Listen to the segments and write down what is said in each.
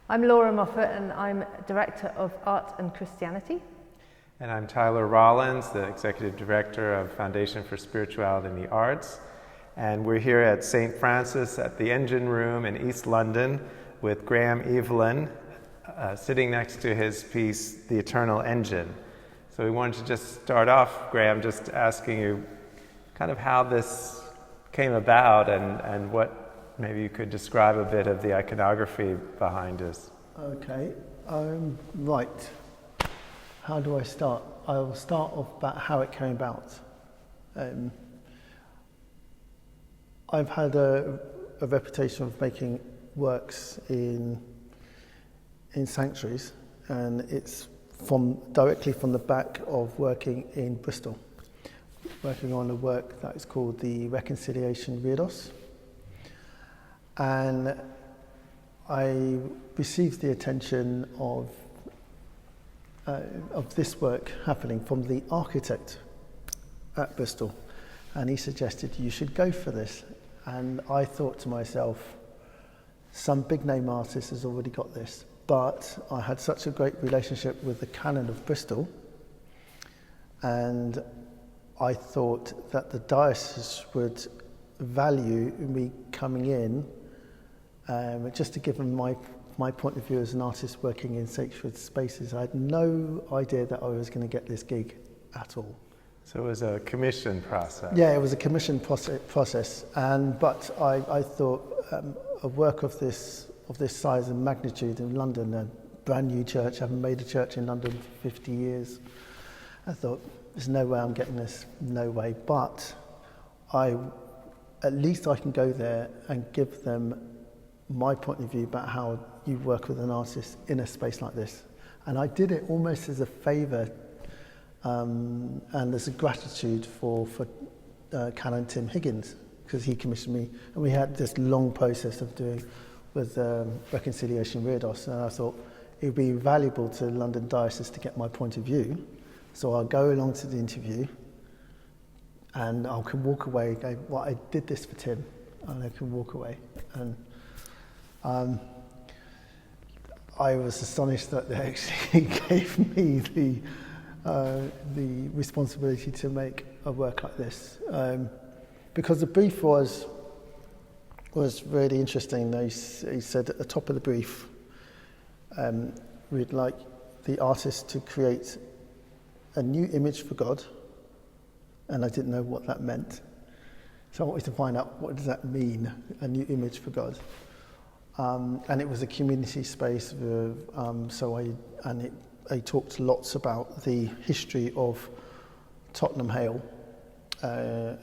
I'm Laura Moffatt and I'm Director of Art and Christianity. And I'm Tyler Rollins, the Executive Director of Foundation for Spirituality and the Arts. And we're here at St. Francis at the Engine Room in East London with Graeme Evelyn, sitting next to his piece, The Eternal Engine. So we wanted to just start off, Graeme, just asking you kind of how this came about and what maybe you could describe a bit of the iconography behind us. Okay, right. How do I start? I'll start off about how it came about. I've had a reputation of making works in sanctuaries, and it's directly from the back of working in Bristol, working on a work that is called the Reconciliation Redos. And I received the attention of this work happening from the architect at Bristol, and he suggested you should go for this. And I thought to myself, some big name artist has already got this, but I had such a great relationship with the canon of Bristol, and I thought that the diocese would value me coming in, just to give them my point of view as an artist working in sacred spaces. I had no idea that I was going to get this gig at all. So it was a commission process. Yeah, it was a commission process, but I thought a work of this size and magnitude in London, a brand new church, I haven't made a church in London for 50 years. I thought, there's no way I'm getting this, no way. But at least I can go there and give them my point of view about how you work with an artist in a space like this. And I did it almost as a favour and as a gratitude for Canon Tim Higgins, because he commissioned me, and we had this long process of doing with Reconciliation Redos, and I thought it would be valuable to London Diocese to get my point of view. So I'll go along to the interview and I can walk away and go, well, I did this for Tim, and I can walk away. And I was astonished that they actually gave me the responsibility to make a work like this, because the brief was really interesting. He said at the top of the brief, we'd like the artist to create a new image for God, and I didn't know what that meant. So I wanted to find out, what does that mean, a new image for God? And it was a community space, I talked lots about the history of Tottenham Hale,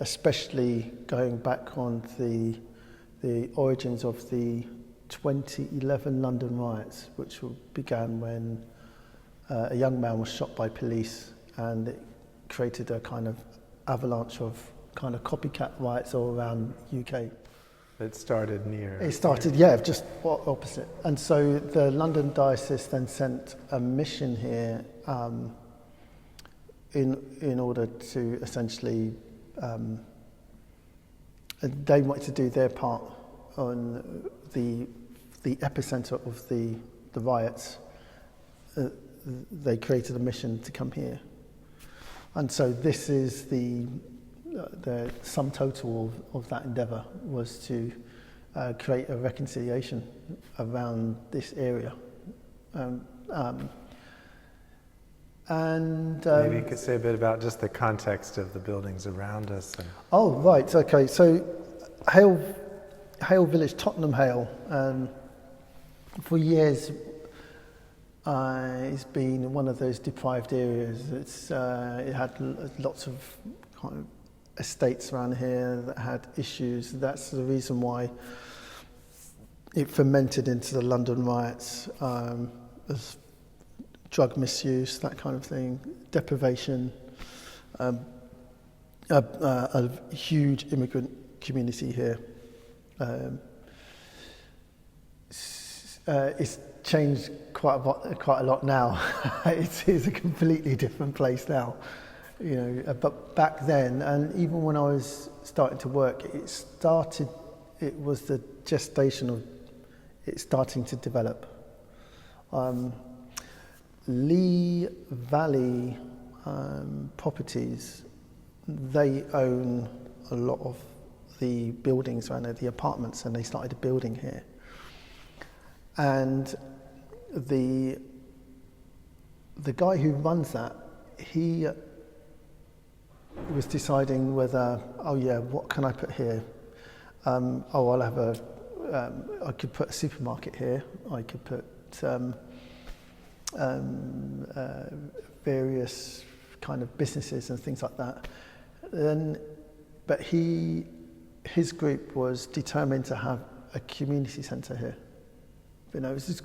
especially going back on the origins of the 2011 London riots, which began when a young man was shot by police, and it created a kind of avalanche of kind of copycat riots all around UK. It started just opposite. And so the London Diocese then sent a mission here in order to essentially, they wanted to do their part on the epicenter of the riots. They created a mission to come here. And so this is the sum total of that endeavour, was to create a reconciliation around this area. Maybe you could say a bit about just the context of the buildings around us. Oh, right, okay. So Hale Village, Tottenham Hale, for years it's been one of those deprived areas. It had lots of kind of estates around here that had issues. That's the reason why it fermented into the London riots, as drug misuse, that kind of thing, deprivation, a huge immigrant community here. It's changed quite a lot now. It's a completely different place now. But back then, and even when I was starting to work, it was the gestation of it starting to develop. Lee Valley Properties, they own a lot of the buildings around there, the apartments, and they started a building here. And the guy who runs that, he was deciding whether, what can I put here? I'll have I could put a supermarket here. I could put various kind of businesses and things like that. But his group was determined to have a community centre here. It's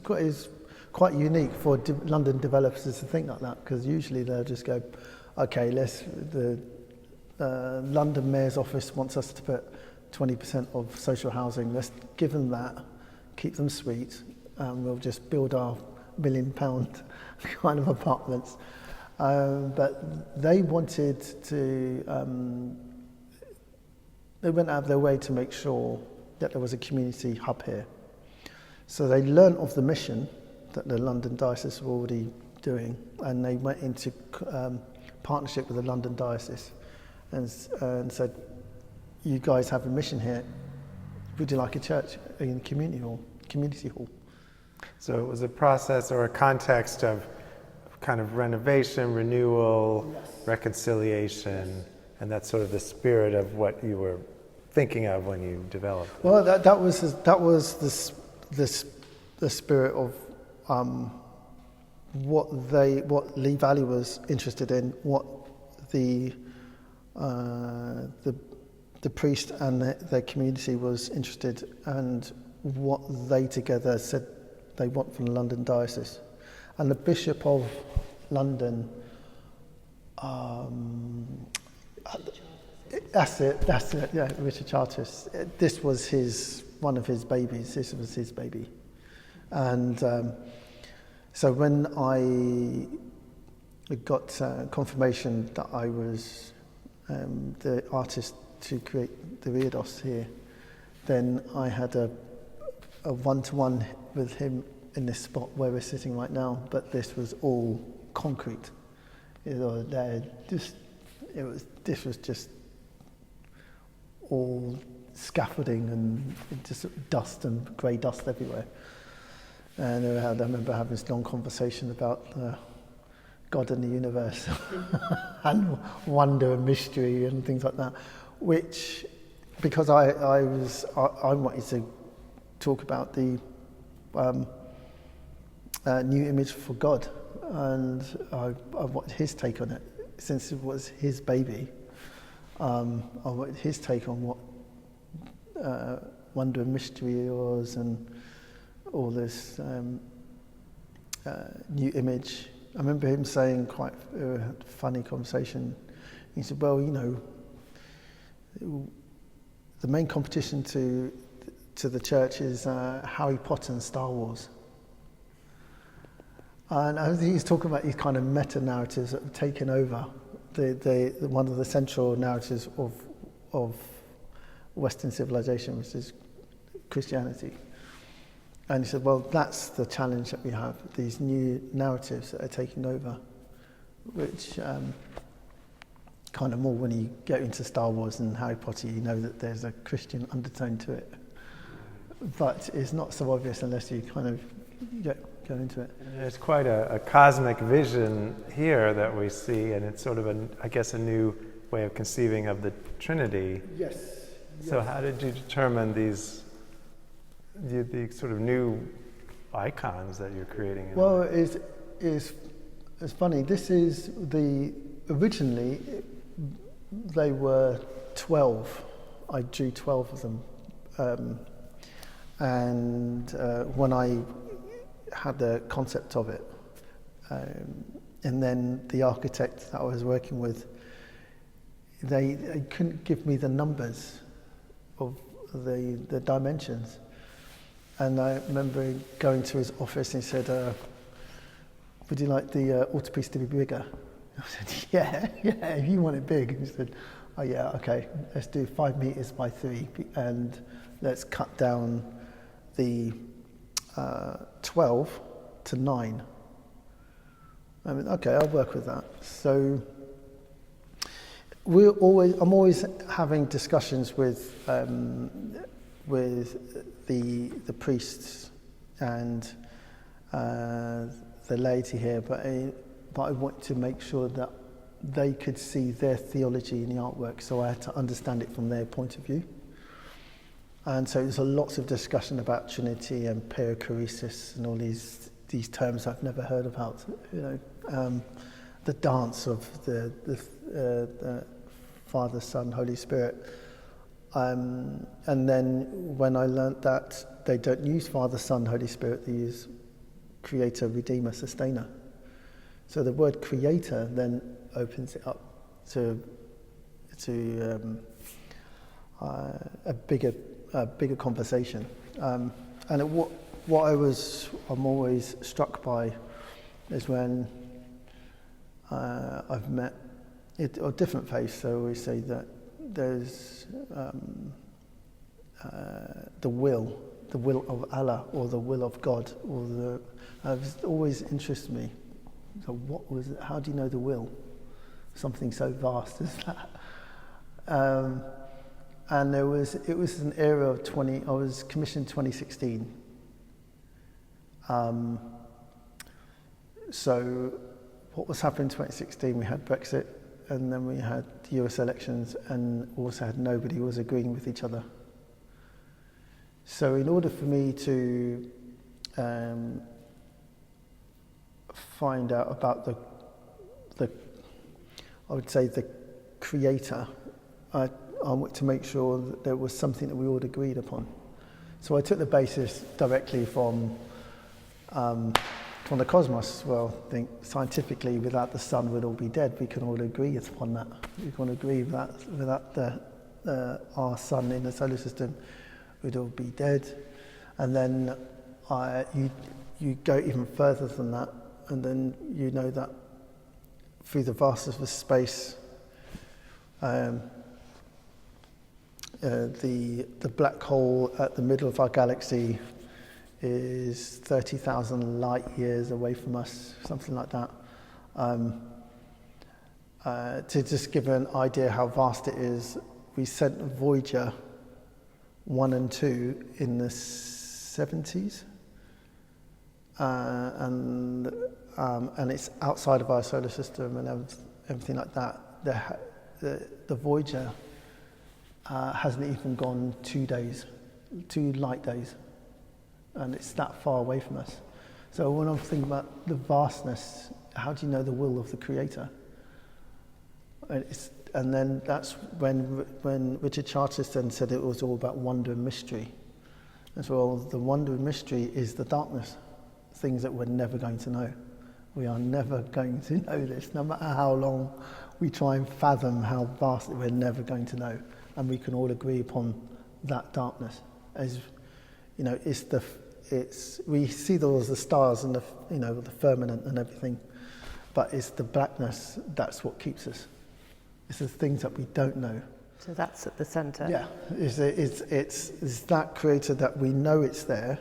quite unique for London developers to think like that, because usually they'll just go, okay, the London Mayor's office wants us to put 20% of social housing. Let's give them that, keep them sweet, and we'll just build our £1 million kind of apartments. But they wanted to, they went out of their way to make sure that there was a community hub here. So they learnt of the mission that the London Diocese were already doing, and they went into partnership with the London Diocese and said, you guys have a mission here, would you like a church in community hall? So it was a process or a context of kind of renovation, renewal, reconciliation, and that's sort of the spirit of what you were thinking of when you developed it. Well, that was the spirit of what Lee Valley was interested in, what the priest and their community was interested, and what they together said they want from the London Diocese. And the Bishop of London, that's it, yeah, Richard Charteris. This was one of his babies. This was his baby. And so when I got confirmation that I was the artist to create the Reredos here, then I had a one-to-one with him in this spot where we're sitting right now, but this was all concrete. This was just all scaffolding and just dust and grey dust everywhere. And I remember having this long conversation about God and the universe and wonder and mystery and things like that, which, because I wanted to talk about the new image for God, and I wanted his take on it, since it was his baby. I wanted his take on what wonder and mystery was, and all this new image. I remember him saying, quite a funny conversation, he said, well, the main competition to the church is Harry Potter and Star Wars. And I think he's talking about these kind of meta-narratives that have taken over the one of the central narratives of Western civilization, which is Christianity. And he said, well, that's the challenge that we have, these new narratives that are taking over, which kind of more when you get into Star Wars and Harry Potter, you know that there's a Christian undertone to it. But it's not so obvious unless you kind of go into it. There's quite a cosmic vision here that we see, and it's sort of, a new way of conceiving of the Trinity. Yes. So how did you determine these sort of new icons that you're creating? Well, it's funny. This is originally they were 12. I drew 12 of them. And when I had the concept of it, and then the architect that I was working with, they couldn't give me the numbers of the dimensions. And I remember going to his office and he said, would you like the altarpiece to be bigger? I said, yeah, if you want it big. And he said, oh yeah, okay, let's do 5 meters by 3, and let's cut down the 12 to 9. I mean, okay, I'll work with that. So I'm always having discussions with the priests and the laity here, but I want to make sure that they could see their theology in the artwork, so I had to understand it from their point of view. And so there's lots of discussion about Trinity and perichoresis and all these terms I've never heard about. The dance of the Father, Son, Holy Spirit. And then when I learnt that they don't use Father, Son, Holy Spirit, they use Creator, Redeemer, Sustainer. So the word Creator then opens it up to a bigger conversation. And what I'm always struck by is when I've met or different faiths. So we say that there's the will of Allah or the will of God, or it's always interested me. So what was it? How do you know the will? Something so vast as that. And it was an era of I was commissioned 2016. So what was happening in 2016? We had Brexit, and then we had the US elections, and also had nobody was agreeing with each other. So in order for me to find out about the I would say the Creator, I want to make sure that there was something that we all agreed upon. So I took the basis directly from the cosmos. Well, I think scientifically, without the sun, we'd all be dead. We can all agree upon that. We can agree without our sun in the solar system, we'd all be dead. And then you go even further than that, and then you know that through the vastness of space, the black hole at the middle of our galaxy is 30,000 light years away from us, something like that. To just give an idea how vast it is, we sent Voyager 1 and 2 in the 70s, and it's outside of our solar system and everything like that. The Voyager hasn't even gone 2 light days, and it's that far away from us. So when I'm thinking about the vastness, how do you know the will of the Creator? And then that's when Richard Chartiston said it was all about wonder and mystery. As well, the wonder and mystery is the darkness, things that we're never going to know. We are never going to know this, no matter how long we try and fathom how vast we're never going to know. And we can all agree upon that darkness. As you know, we see those the stars and the firmament and everything, but it's the blackness that's what keeps us. It's the things that we don't know. So that's at the centre. Yeah, it's that Creator that we know it's there.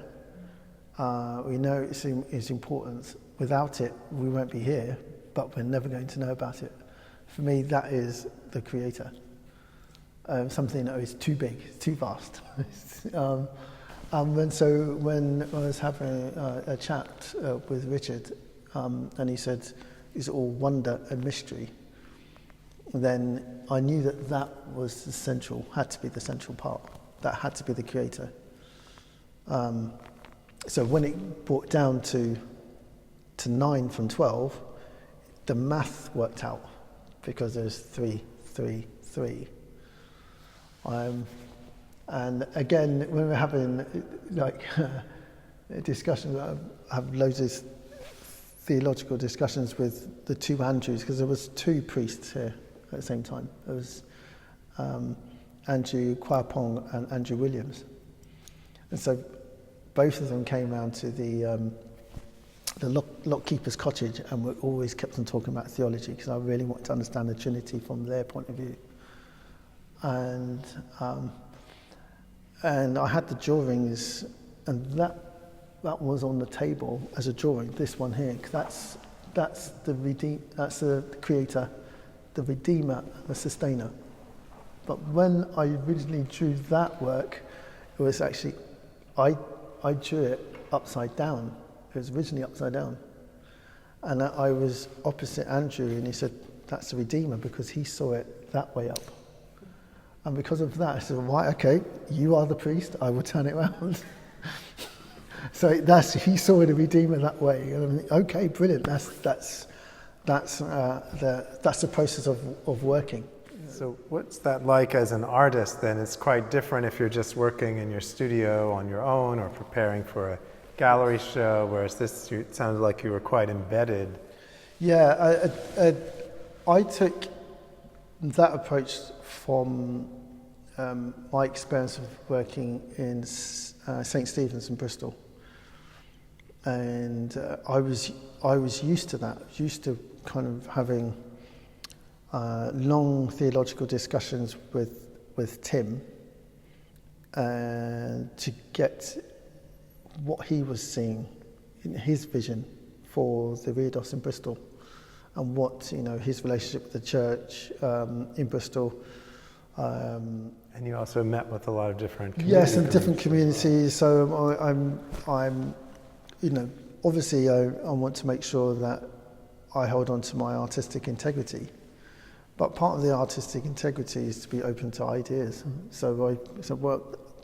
We know its importance. Without it, we won't be here, but we're never going to know about it. For me, that is the Creator. Something that is too big, too vast. And so when I was having a chat with Richard, and he said it's all wonder and mystery, then I knew that was had to be the central part. That had to be the Creator. So when it brought down to 9 from 12, the math worked out, because there's 3, 3, 3. And again, when we're having discussions, I have loads of theological discussions with the two Andrews, because there was 2 priests here at the same time. There was Andrew Kwapong and Andrew Williams. And so both of them came round to the lockkeeper's cottage, and we always kept on talking about theology, because I really wanted to understand the Trinity from their point of view. And I had the drawings, and that that was on the table as a drawing. This one here, 'cause that's the creator, the redeemer, the sustainer. But when I originally drew that work, it was actually I drew it upside down. It was originally upside down, and I was opposite Andrew, and he said that's the redeemer because he saw it that way up. And because of that, I said, right, okay, you are the priest, I will turn it around. So he saw the Redeemer that way. And I'm like, okay, brilliant, that's the process of working. So what's that like as an artist then? It's quite different if you're just working in your studio on your own or preparing for a gallery show, whereas this, it sounded like you were quite embedded. Yeah, I took that approach from my experience of working in St. Stephen's in Bristol, and I was used to that. Used to kind of having long theological discussions with Tim, to get what he was seeing in his vision for the Reados in Bristol, and what his relationship with the church in Bristol. And you also met with a lot of different communities. Yes, and different communities. So I'm obviously I want to make sure that I hold on to my artistic integrity. But part of the artistic integrity is to be open to ideas. So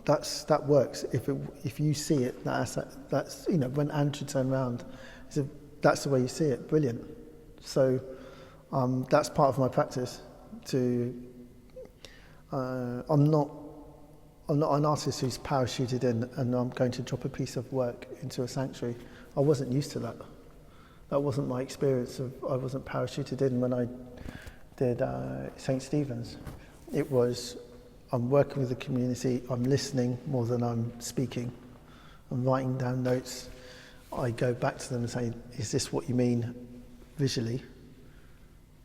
that works. If you see it, that's when Andrew turned around, he said, that's the way you see it. Brilliant. So that's part of my practice. I'm not an artist who's parachuted in and I'm going to drop a piece of work into a sanctuary. I wasn't used to that. That wasn't my experience. I wasn't parachuted in when I did St. Stephen's. It was, I'm working with the community, I'm listening more than I'm speaking. I'm writing down notes. I go back to them and say, is this what you mean visually?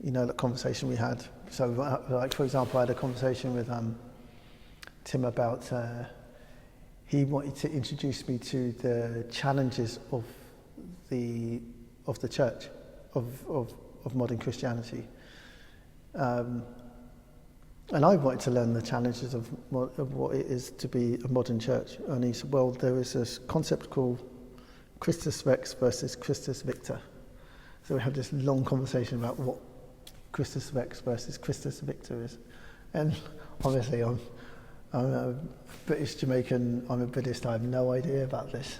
The conversation we had. So, like for example, I had a conversation with Tim about he wanted to introduce me to the challenges of the church, of modern Christianity, and I wanted to learn the challenges of what it is to be a modern church. And he said, well, there is this concept called Christus Rex versus Christus Victor. So we had this long conversation about what Christus Rex versus Christus Victor is. And obviously I'm a British Jamaican, I'm a Buddhist, I have no idea about this.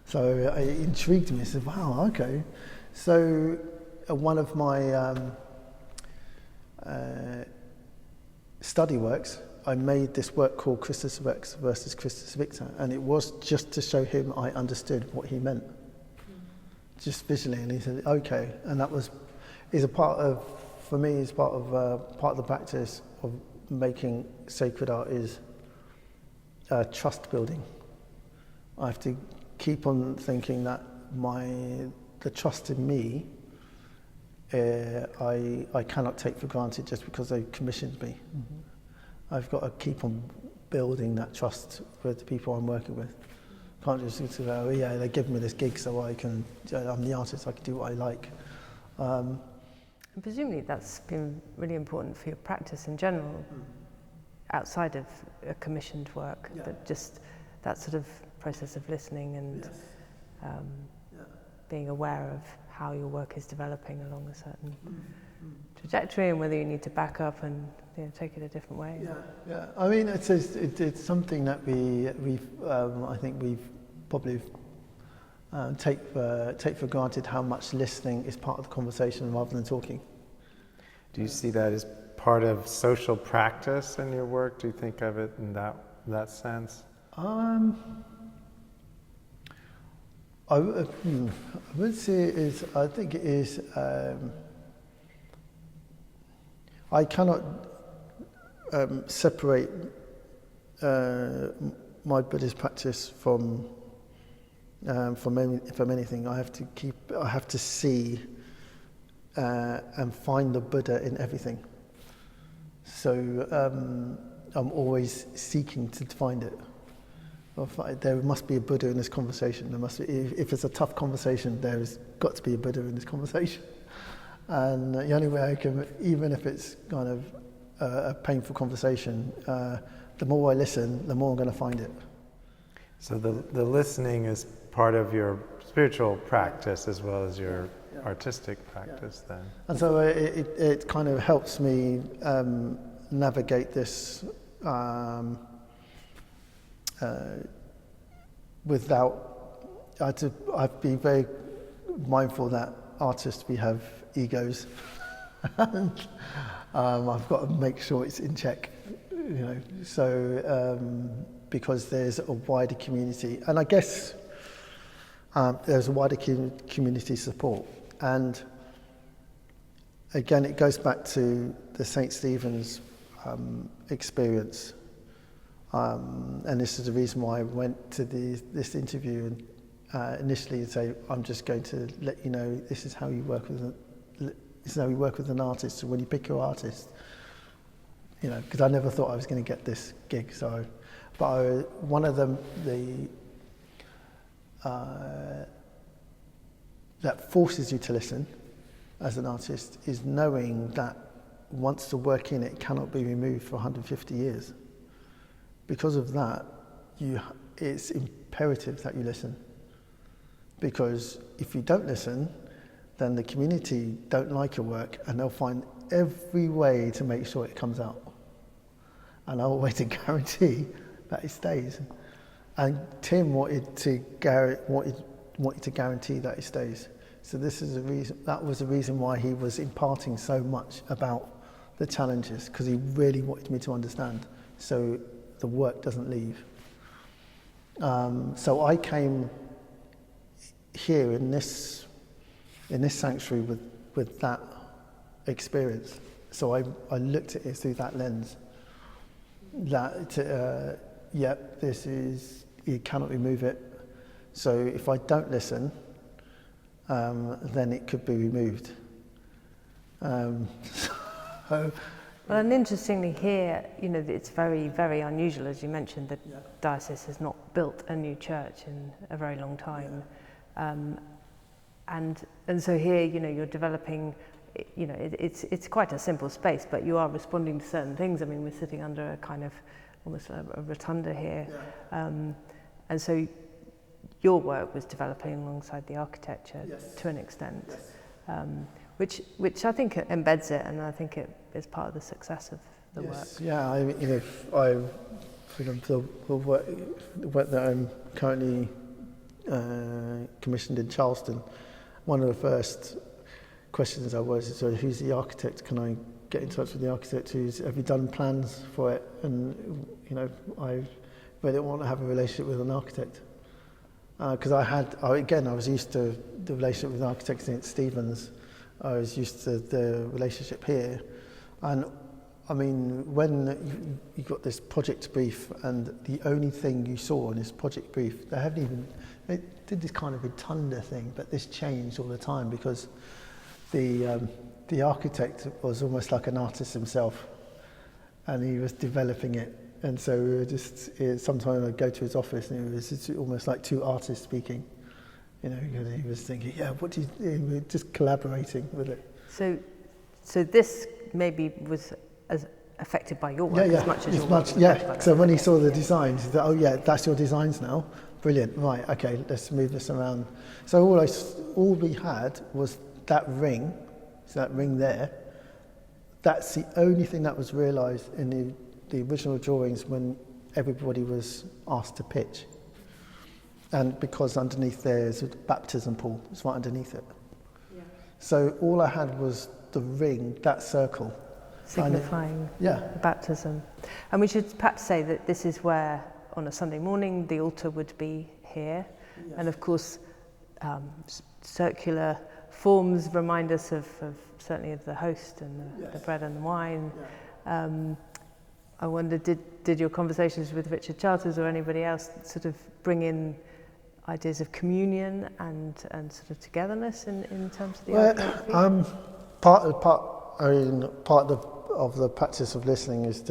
So it intrigued me. I said, wow, okay. So one of my study works, I made this work called Christus Rex versus Christus Victor, and it was just to show him I understood what he meant, just visually. And he said, okay. And that is a part of, for me, is part of the practice of making sacred art is trust building. I have to keep on thinking that the trust in me, I cannot take for granted just because they commissioned me. Mm-hmm. I've got to keep on building that trust with the people I'm working with. Can't just say, oh yeah, they give me this gig so I'm the artist, I can do what I like. And presumably that's been really important for your practice in general, outside of a commissioned work, that sort of process of listening and being aware of how your work is developing along a certain trajectory, and whether you need to back up and take it a different way. Yeah. I mean, it's something that I think we've probably take for granted how much listening is part of the conversation rather than talking. Do you see that as part of social practice in your work? Do you think of it in that sense? I would say it is. I think it is. I cannot separate my Buddhist practice from anything. I have to see and find the Buddha in everything. So I'm always seeking to find it. There must be a Buddha in this conversation. There must be, if it's a tough conversation, there's got to be a Buddha in this conversation. And the only way I can, even if it's kind of a painful conversation, the more I listen, the more I'm going to find it. So the listening is part of your spiritual practice as well as your artistic practice then. And so it kind of helps me navigate this without, I'd be very mindful that artists, we have egos. And I've got to make sure it's in check, so because there's a wider community, and I guess there's a wider community support. And again, it goes back to the St. Stephen's experience. And this is the reason why I went to this interview and initially say, I'm just going to let you know this is how you work with an artist. So when you pick your artist, because I never thought I was going to get this gig. So, one of them, that forces you to listen as an artist is knowing that once the work in it cannot be removed for 150 years. Because of that, it's imperative that you listen. Because if you don't listen, then the community don't like your work and they'll find every way to make sure it comes out. And I'll way to guarantee that it stays. And Tim wanted to guarantee that it stays. So this is that was the reason why he was imparting so much about the challenges, because he really wanted me to understand. So the work doesn't leave. So I came here in this sanctuary with that experience. So I looked at it through that lens. That this is, you cannot remove it. So if I don't listen, then it could be removed. Well, and interestingly here, it's very, very unusual, as you mentioned, the diocese has not built a new church in a very long time. And so here, you're developing, it's quite a simple space, but you are responding to certain things. I mean, we're sitting under a kind of, almost a rotunda here. And so your work was developing alongside the architecture to an extent. Which I think embeds it, and I think it is part of the success of the work. Yeah, I mean, the work that I'm currently commissioned in Charleston, one of the first questions I was, so who's the architect? Can I get in touch with the architect? Have you done plans for it? And I really want to have a relationship with an architect. Because I was used to the relationship with architects in Stevens. I was used to the relationship here. And I mean, when you got this project brief and the only thing you saw in this project brief, they did this kind of rotunda thing, but this changed all the time because the architect was almost like an artist himself and he was developing it. And so we were sometimes I'd go to his office and it was almost like two artists speaking. He was thinking, we were just collaborating with it. So this maybe was as affected by your work as much as your work. So when he saw the designs, he thought, that's your designs now. Brilliant. Right. Okay. Let's move this around. So all we had was that ring. So that ring there. That's the only thing that was realised in the original drawings when everybody was asked to pitch. And because underneath there is a baptism pool, it's right underneath it. Yeah. So all I had was the ring, that circle. Signifying the baptism. And we should perhaps say that this is where, on a Sunday morning, the altar would be here. Yes. And of course, circular forms remind us of certainly of the host and the bread and the wine. Yeah. I wonder, did your conversations with Richard Charters or anybody else sort of bring in ideas of communion and sort of togetherness in terms of the iconography? Part of the practice of listening is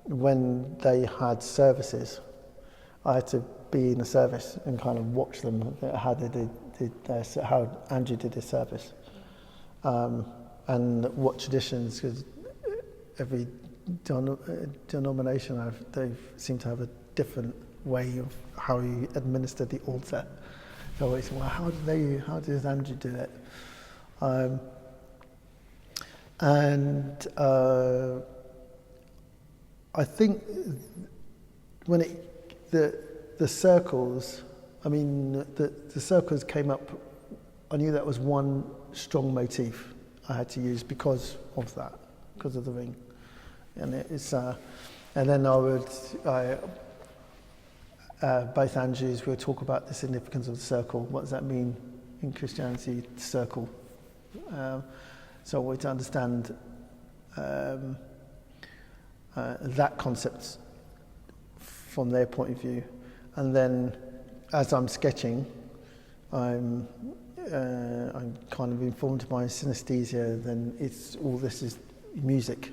when they had services, I had to be in the service and kind of watch them, how they did how Andrew did his service, and what traditions, because every denomination they seem to have a different way of how you administer the altar. So I always, well, how does Andrew do it? I think when the circles, I mean, the circles came up, I knew that was one strong motif I had to use because of that, because of the ring. And it's, and then both Andrews will talk about the significance of the circle. What does that mean in Christianity, circle? So we're to understand that concept from their point of view. And then as I'm sketching, I'm kind of informed by synesthesia, then all this is music.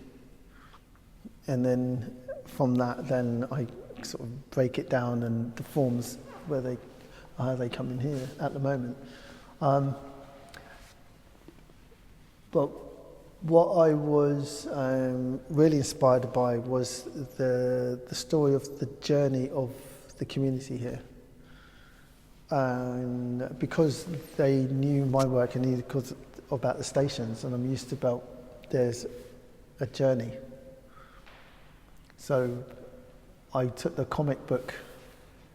And then from that, then I sort of break it down and the forms how they come in here at the moment. But what I was really inspired by was the story of the journey of the community here. And because they knew my work and because about the stations, and I'm used to there's a journey. So I took the comic book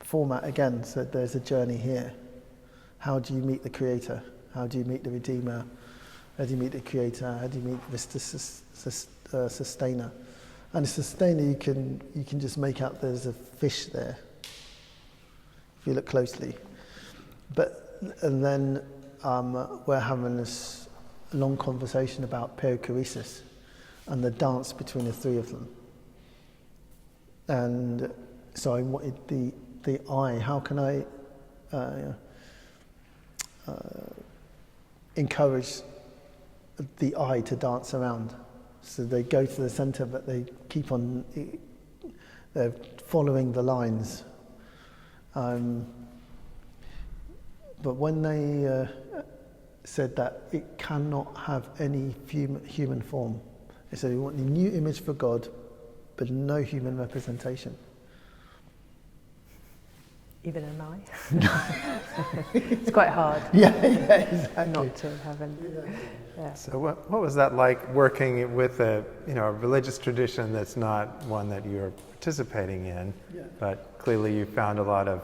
format again, so there's a journey here. How do you meet the Creator? How do you meet the Redeemer? How do you meet the Creator? How do you meet the Sustainer? And the Sustainer, you can just make out there's a fish there, if you look closely. And then we're having this long conversation about perichoresis and the dance between the three of them. And so I wanted the eye. How can I encourage the eye to dance around? So they go to the centre, but they keep on they're following the lines. But when they said that it cannot have any human form, they said we want a new image for God, but no human representation. Even an eye? It's quite hard. Yeah, exactly. Not to have any. Yeah. So what was that like working with a religious tradition that's not one that you're participating in, but clearly you found a lot of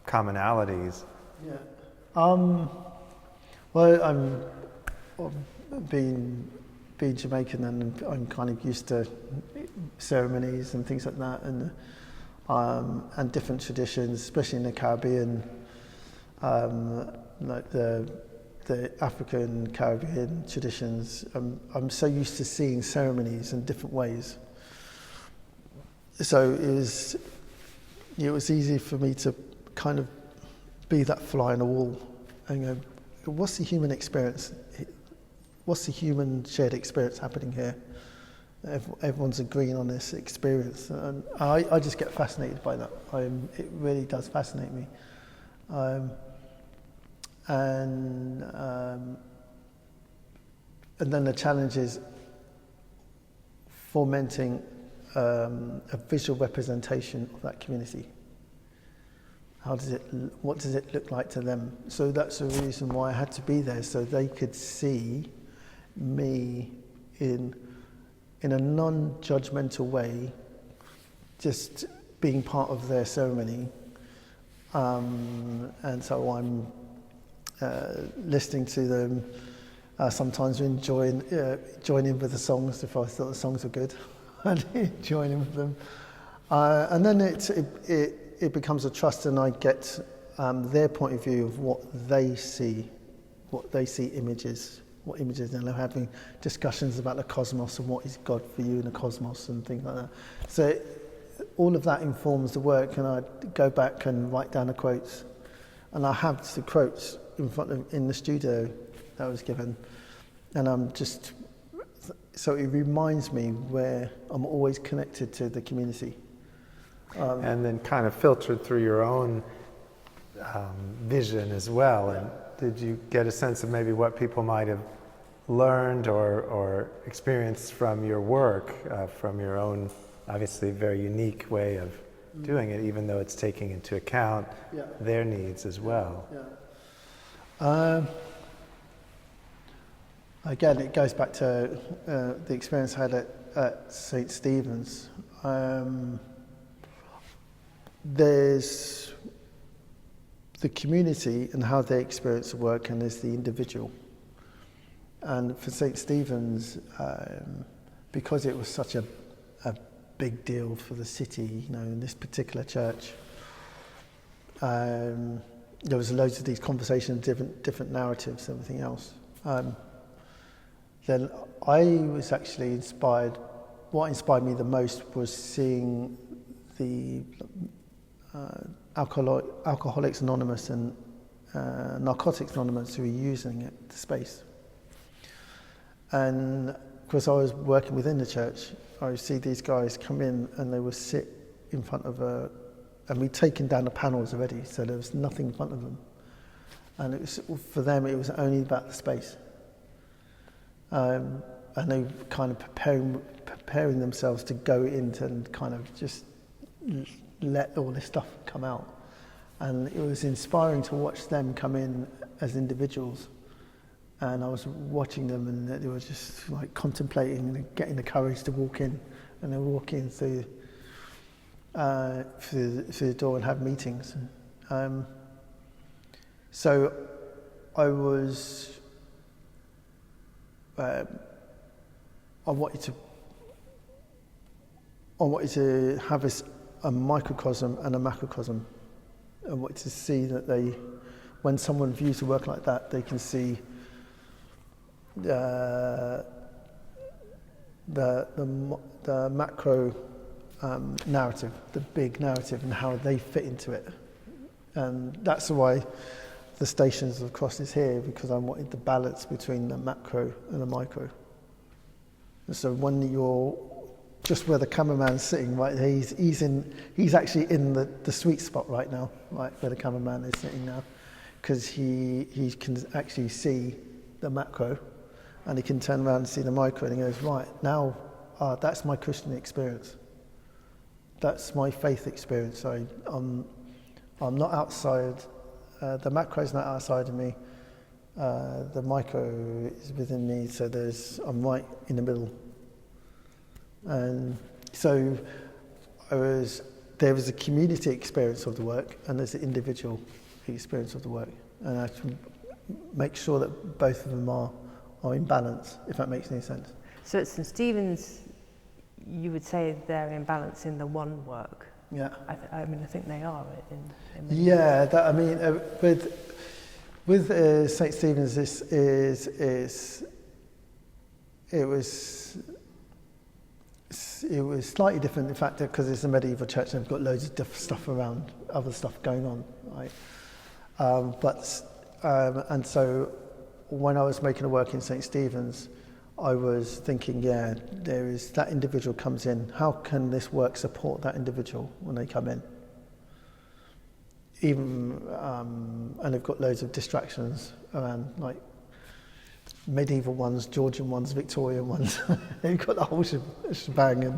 commonalities? Yeah. Well, I'm being Jamaican, and I'm kind of used to ceremonies and things like that, and different traditions, especially in the Caribbean, like the African Caribbean traditions. I'm so used to seeing ceremonies in different ways. So it was easy for me to kind of be that fly on the wall and go, what's the human experience? What's the human shared experience happening here? Everyone's agreeing on this experience, and I just get fascinated by that. It really does fascinate me. And then the challenge is fomenting a visual representation of that community. What does it look like to them? So that's the reason why I had to be there, so they could see me in a non-judgmental way, just being part of their ceremony. And so I'm listening to them, sometimes join in with the songs if I thought the songs were good. I'd join in with them. And then it becomes a trust, and I get their point of view of what they see images, and they're having discussions about the cosmos and what is God for you in the cosmos and things like that. So all of that informs the work, and I go back and write down the quotes, and I have the quotes in the studio that I was given, and so it reminds me where I'm always connected to the community. And then kind of filtered through your own vision as well. And did you get a sense of maybe what people might have learned or experienced from your work, from your own, obviously, very unique way of doing it, even though it's taking into account their needs as well? Again, it goes back to the experience I had at St. Stephen's. There's the community and how they experience the work, and there's the individual. And for St. Stephen's, because it was such a big deal for the city, in this particular church, there was loads of these conversations, different narratives, everything else. Then I was actually inspired. What inspired me the most was seeing the Alcoholics Anonymous and Narcotics Anonymous who were using it, the space. And because I was working within the church, I would see these guys come in and they would sit in front of and we'd taken down the panels already, so there was nothing in front of them. And it was, for them, it was only about the space. And they were kind of preparing themselves to go into and kind of just let all this stuff come out. And it was inspiring to watch them come in as individuals. And I was watching them, and they were just like contemplating and getting the courage to walk in. And they walk in through the door and have meetings. So I was. I wanted to have a microcosm and a macrocosm. I wanted to see that when someone views the work like that, they can see the macro narrative, the big narrative, and how they fit into it. And that's why the Stations of Cross is here, because I wanted the balance between the macro and the micro. And so when you're just where the cameraman's sitting, right, he's actually in the sweet spot right now, right, where the cameraman is sitting now, because he can actually see the macro, and he can turn around and see the micro, and he goes, right, now that's my Christian experience. That's my faith experience. I'm not outside. The macro is not outside of me. The micro is within me. So I'm right in the middle. And so there was a community experience of the work, and there's an individual experience of the work, and I have to make sure that both of them are in balance, if that makes any sense. So at St. Stephen's, you would say they're in balance in the one work. Yeah. I think they are in yeah, with St. Stephen's, this it was slightly different, in fact, because it's a medieval church and they've got loads of different stuff around, other stuff going on, right? And so when I was making a work in St. Stephen's, I was thinking, there is that individual comes in. How can this work support that individual when they come in? Even and they've got loads of distractions around, like medieval ones, Georgian ones, Victorian ones. They've got the whole shebang in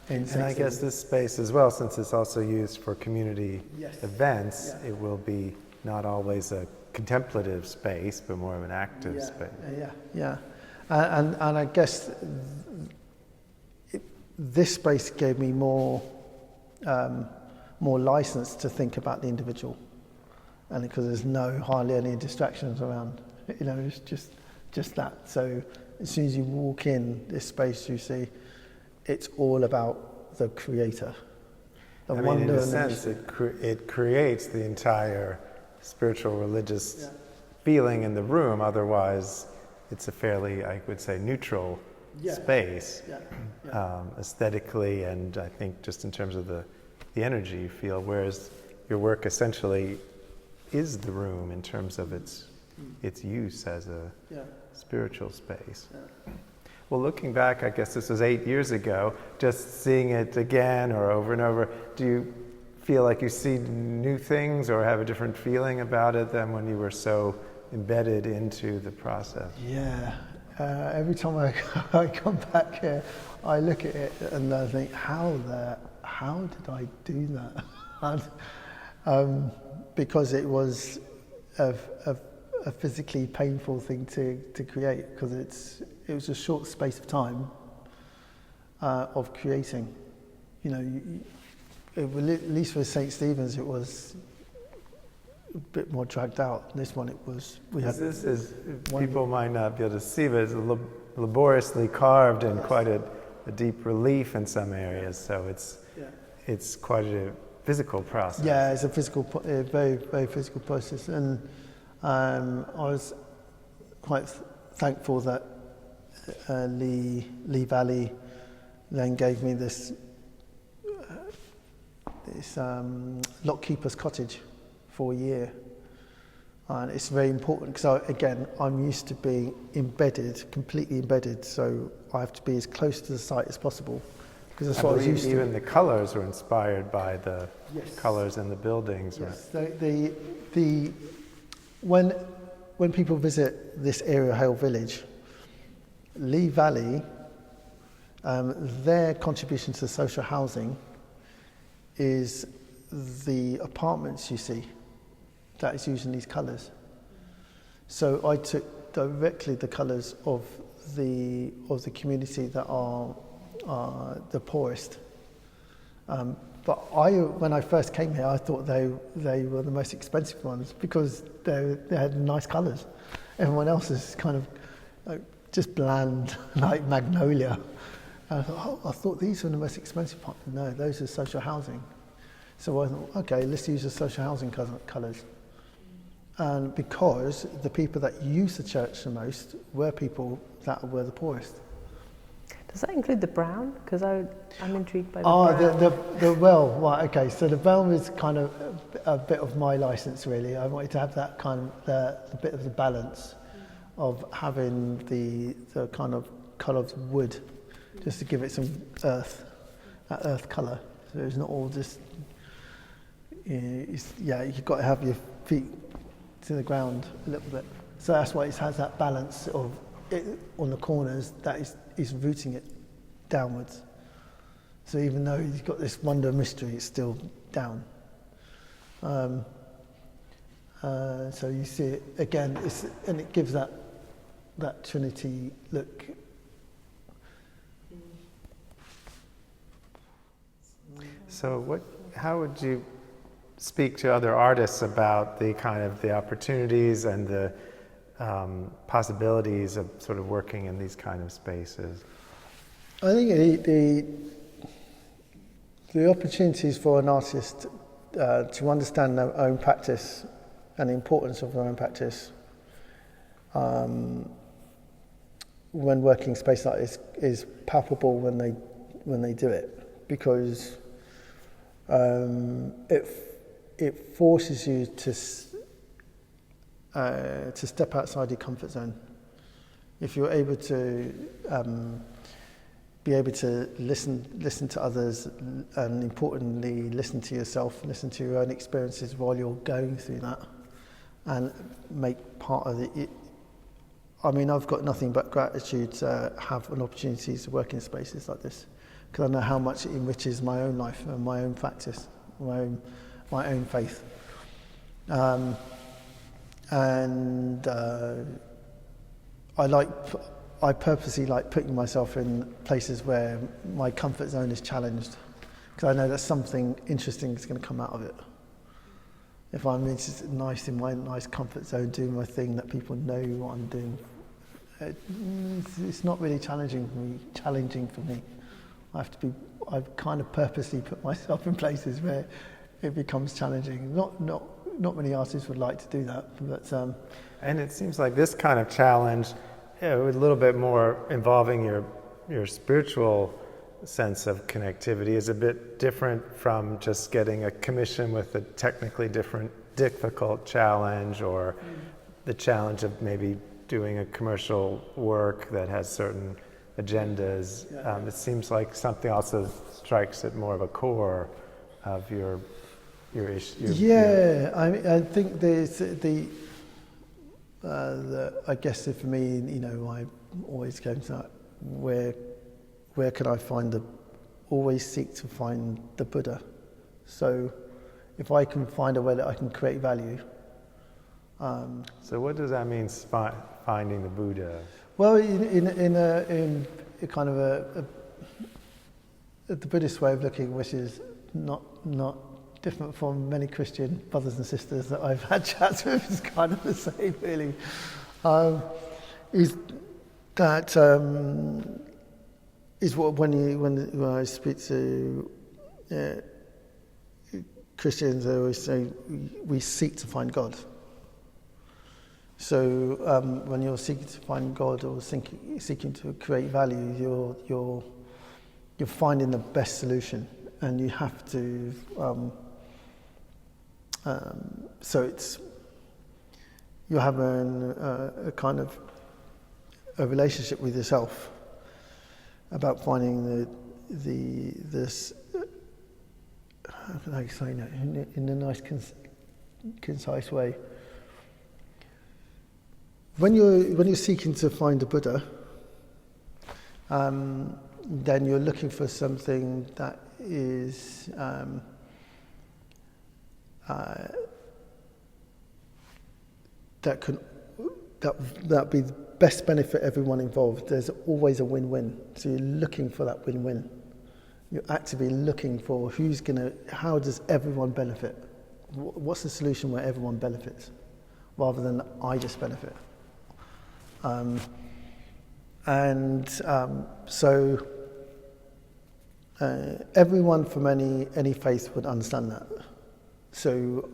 And I guess this space as well, since it's also used for community events, it will be not always a contemplative space, but more of an active space. And I guess this space gave me more license to think about the individual, and because there's hardly any distractions around, it's just that. So as soon as you walk in this space, you see it's all about the creator. In a sense, it creates the entire spiritual, religious feeling in the room. Otherwise, it's a fairly, I would say, neutral space, aesthetically, and I think just in terms of the energy you feel, whereas your work essentially is the room in terms of its use as a spiritual space. Well, looking back, I guess this was 8 years ago, just seeing it again or over and over, do you feel like you see new things or have a different feeling about it than when you were so embedded into the process? Yeah. Every time I come back here, I look at it and I think, how did I do that? Because it was a physically painful thing to create, because it was a short space of time of creating. You know, at least for St. Stephen's, it was a bit more dragged out. This one, This is people might not be able to see, but it's laboriously carved in quite a deep relief in some areas. So it's quite a physical process. Yeah, it's a very, very physical process, and I was quite thankful that Lee Valley then gave me this lockkeeper's cottage for a year, and it's very important because I'm used to being completely embedded, so I have to be as close to the site as possible, because that's what I was used to. Even the colors were inspired by the colors in the buildings. Yes, right? When people visit this area, Hale Village, Lee Valley, their contribution to social housing is the apartments you see that is using these colours. So I took directly the colours of the community that are the poorest. But when I first came here, I thought they were the most expensive ones because they had nice colours. Everyone else is kind of just bland, like magnolia. And I thought these were the most expensive ones. No, those are social housing. So I thought, okay, let's use the social housing colours. And because the people that use the church the most were people that were the poorest. Does that include the brown? Because I'm intrigued by the brown. Well, right, okay. So the brown is kind of a bit of my license, really. I wanted to have that kind of the bit of the balance of having the kind of colour of wood, just to give it some earth colour. So it's not all just. You've got to have your feet to the ground a little bit. So that's why it has that balance of it on the corners that is rooting it downwards. So even though you've got this wonder mystery, it's still down. So you see it again, and it gives that Trinity look. So how would you speak to other artists about the opportunities and the possibilities of sort of working in these kind of spaces? I think the opportunities for an artist to understand their own practice and the importance of their own practice when working space like this is palpable when they do it, because it forces you to step outside your comfort zone. If you're able to be able to listen to others, and importantly listen to yourself, listen to your own experiences while you're going through that, and make part of it. I mean, I've got nothing but gratitude to have an opportunity to work in spaces like this, because I know how much it enriches my own life and my own practice, my own faith. I purposely like putting myself in places where my comfort zone is challenged, because I know that something interesting is going to come out of it. If I'm just nice in my nice comfort zone, doing my thing that people know what I'm doing, it's not really challenging for me. I've kind of purposely put myself in places where it becomes challenging. Not many artists would like to do that, but and it seems like this kind of challenge, with a little bit more involving your spiritual sense of connectivity, is a bit different from just getting a commission with a technically difficult challenge, or the challenge of maybe doing a commercial work that has certain agendas. It seems like something also strikes at more of a core of your issue. I think there's I guess for me, I always go to that, where can I always seek to find the Buddha. So if I can find a way that I can create value. So what does that mean, finding the Buddha? Well, in a kind of the Buddhist way of looking, which is not different from many Christian brothers and sisters that I've had chats with, is kind of the same, really. Is that is what when I speak to Christians, they always say we seek to find God. So when you're seeking to find God or seeking to create value, you're finding the best solution, and you have to. So you're having a kind of a relationship with yourself about finding this. How can I explain that in a nice, concise way? When you're seeking to find a Buddha, then you're looking for something that is that be the best benefit everyone involved. There's always a win-win. So you're looking for that win-win. You're actively looking for how does everyone benefit? What's the solution where everyone benefits, rather than I just benefit? So everyone from any faith would understand that. So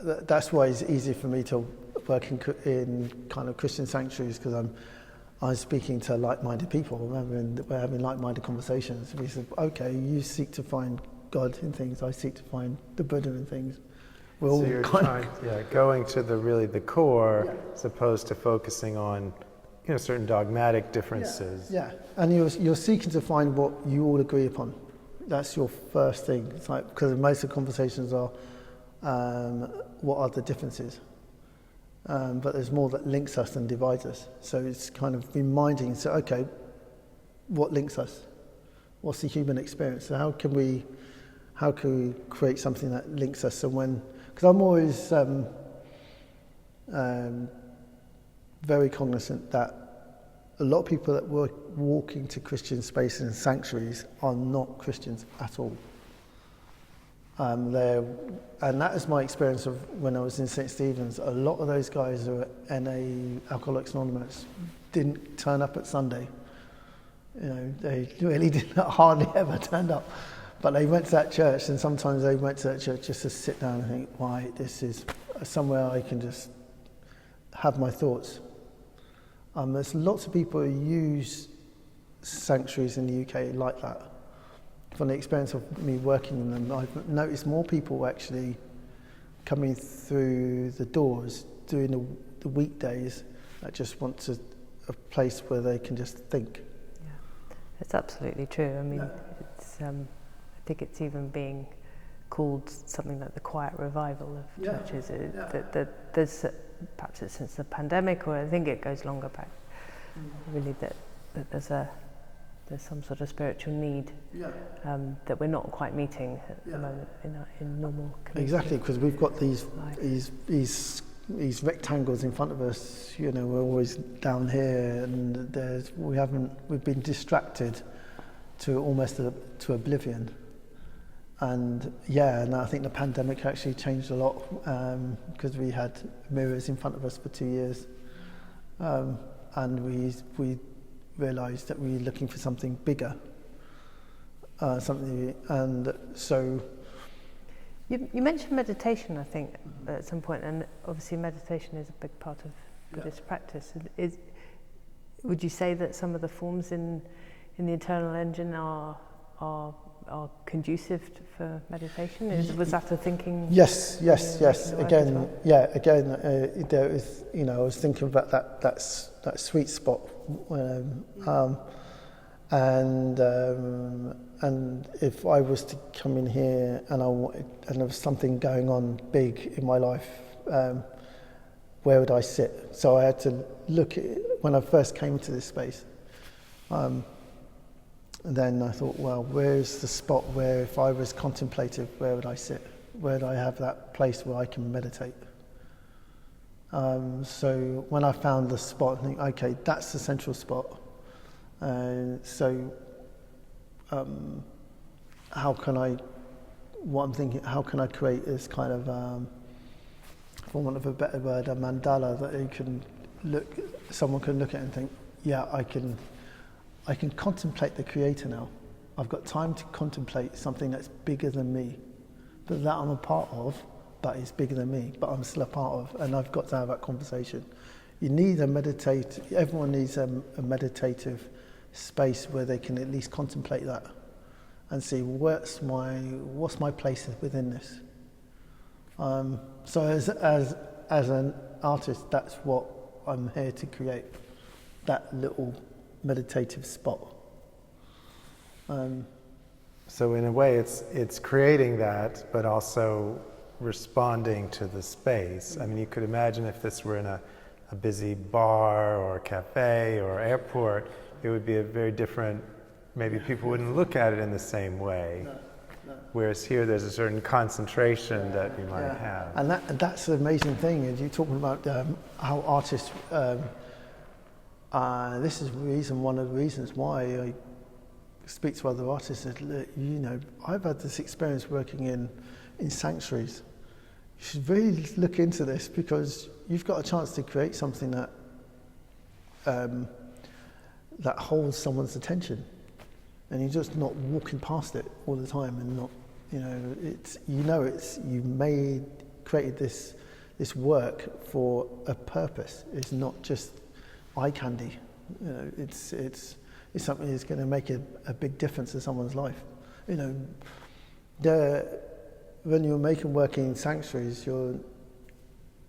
that's why it's easy for me to work in kind of Christian sanctuaries, because I'm speaking to like-minded people. We're having like-minded conversations. We said, okay, you seek to find God in things, I seek to find the Buddha in things. So you're going to the core, as opposed to focusing on certain dogmatic differences. Yeah. And you're seeking to find what you all agree upon. That's your first thing. It's like, because most of the conversations are, what are the differences? But there's more that links us than divides us. So it's kind of reminding, so okay, what links us? What's the human experience? So how can we create something that links us? And because I'm always very cognizant that a lot of people that walk into Christian spaces and sanctuaries are not Christians at all. And that is my experience of when I was in St. Stephen's. A lot of those guys who are NA, Alcoholics Anonymous, didn't turn up at Sunday. They really hardly ever turned up. But they went to that church, and sometimes they went to that church just to sit down and think, why, this is somewhere I can just have my thoughts. There's lots of people who use sanctuaries in the UK like that. From the experience of me working in them, I've noticed more people actually coming through the doors during the weekdays that just want a place where they can just think. Yeah, it's absolutely true. I mean, it's, I think it's even being called something like the quiet revival of churches. There's perhaps it's since the pandemic, or I think it goes longer back. Really, that there's some sort of spiritual need that we're not quite meeting at the moment in normal community. Exactly, because we've got these rectangles in front of us. We're always down here, and we've been distracted to almost to oblivion. And I think the pandemic actually changed a lot, because we had mirrors in front of us for 2 years, and we realised that we were looking for something bigger, and so. You mentioned meditation, I think, at some point, and obviously meditation is a big part of Buddhist practice. Would you say that some of the forms in the internal engine are are conducive for meditation? Was that a thinking? Yes. Again, there is. I was thinking about that sweet spot, and if I was to come in here and there was something going on big in my life, where would I sit? So I had to look at when I first came to this space. And then I thought, well, where's the spot where if I was contemplative, where would I sit? Where would I have that place where I can meditate? So when I found the spot, I think, okay, that's the central spot. How can I create this kind of, for want of a better word, a mandala that someone can look at and think, yeah, I can contemplate the Creator now. I've got time to contemplate something that's bigger than me, but that I'm a part of, but it's bigger than me, but I'm still a part of, and I've got to have that conversation. You need everyone needs a meditative space where they can at least contemplate that and see what's my place within this. So as an artist, that's what I'm here to create, that little meditative spot. So in a way, it's creating that, but also responding to the space. I mean, you could imagine if this were in a busy bar or cafe or airport, it would be a very different. Maybe people wouldn't look at it in the same way. No. Whereas here, there's a certain concentration that you might have. And that's the amazing thing. Is you're talking about how artists. This is one of the reasons why I speak to other artists. That, I've had this experience working in sanctuaries. You should really look into this because you've got a chance to create something that holds someone's attention, and you're just not walking past it all the time, and not, created this work for a purpose. It's not just eye candy. It's something that's going to make a big difference in someone's life. When you're making working in sanctuaries,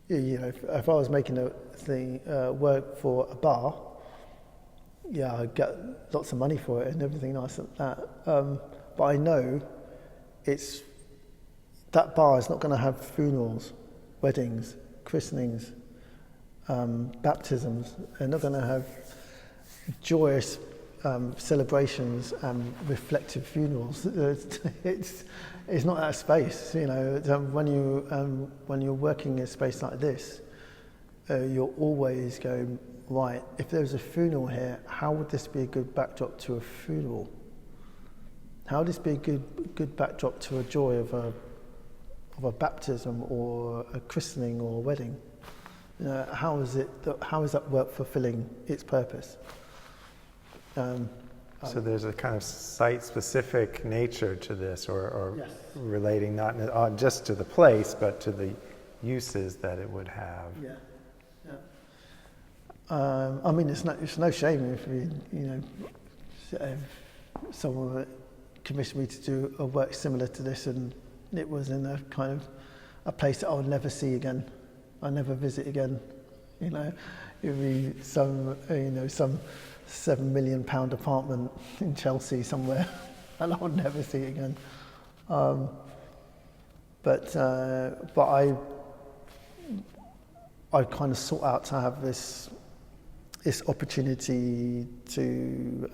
if I was making a thing work for a bar, I'd get lots of money for it and everything nice like that. But I know that bar is not going to have funerals, weddings, christenings, baptisms. They're not going to have joyous celebrations and reflective funerals. It's not that space. When you're working in a space like this, you're always going, right, if there's a funeral here, how would this be a good backdrop to a funeral? How would this be a good backdrop to a joy of a baptism or a christening or a wedding? How is that work fulfilling its purpose? So there's a kind of site-specific nature to this, or yes, relating not just to the place, but to the uses that it would have. Yeah. I mean, it's no shame if someone commissioned me to do a work similar to this, and it was in a kind of a place that I would never see again. I'll never visit again. It'd be some £7 million apartment in Chelsea somewhere, and I would never see it again. But I kind of sought out to have this opportunity to,